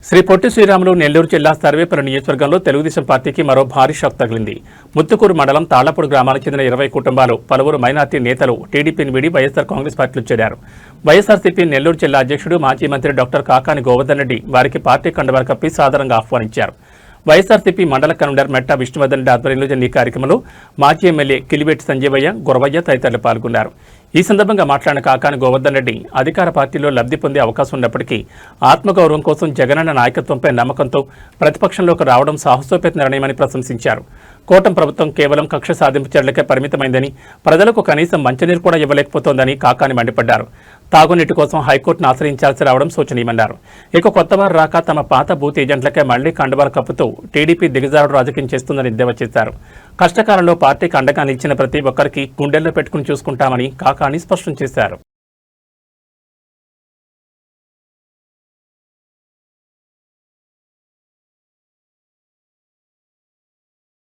శ్రీ పొట్టి శ్రీరాములు నెల్లూరు జిల్లా సర్వేపల్లి నియోజకవర్గంలో తెలుగుదేశం పార్టీకి మరో భారీ షాక్ తగిలింది. ముత్తుకూరు మండలం తాళ్లపూడి గ్రామానికి చెందిన 20 కుటుంబాలు, పలువురు మైనార్టీ నేతలు టీడీపీని వీడి వైఎస్ఆర్ కాంగ్రెస్ పార్టీలో చేరారు. వైఎస్ఆర్సీపీ నెల్లూరు జిల్లా అధ్యక్షుడు మాజీ మంత్రి డాక్టర్ కాకాని గోవర్ధన్ రెడ్డి వారికి పార్టీ కండువాలు కప్పి సాదరంగా ఆహ్వానించారు. వైఎస్ఆర్సీపీ మండల కన్వీనర్ మెట్ట విష్ణువర్ధన్ రెడ్డి ఆధ్వర్యంలో జరిగిన ఈ కార్యక్రమంలో మాజీ ఎమ్మెల్యే కిలివేటి సంజీవయ్య, గురవయ్య తదితరులు పాల్గొన్నారు. ఈ సందర్భంగా మాట్లాడిన కాకాని గోవర్ధన్ రెడ్డి అధికార పార్టీలో లబ్ధి పొందే అవకాశం ఉన్నప్పటికీ ఆత్మగౌరవం కోసం జగనన్న నాయకత్వంపై నమ్మకంతో ప్రతిపక్షంలోకి రావడం సాహసోపేత నిర్ణయమని ప్రశంసించారు. కూటమి ప్రభుత్వం కేవలం కక్ష సాధింపు చర్యలకే పరిమితమైందని, ప్రజలకు కనీసం మంచినీరు కూడా ఇవ్వలేకపోతోందని కాకాని మండిపడ్డారు. తాగునీటి కోసం హైకోర్టును ఆశ్రయించాల్సి రావడం శోచనీయమన్నారు. ఇక కొత్తవారు రాక తమ పాత బూత్ ఏజెంట్లకే మళ్లీ కండువాలు కప్పుతూ టీడీపీ దిగజారుడు రాజకీయం చేస్తుందని ఎద్దేవా చేశారు. కష్టకాలంలో పార్టీకి అండగా నిలిచిన ప్రతి ఒక్కరికి గుండెల్లో పెట్టుకుని చూసుకుంటామని కాకాని స్పష్టం చేశారు.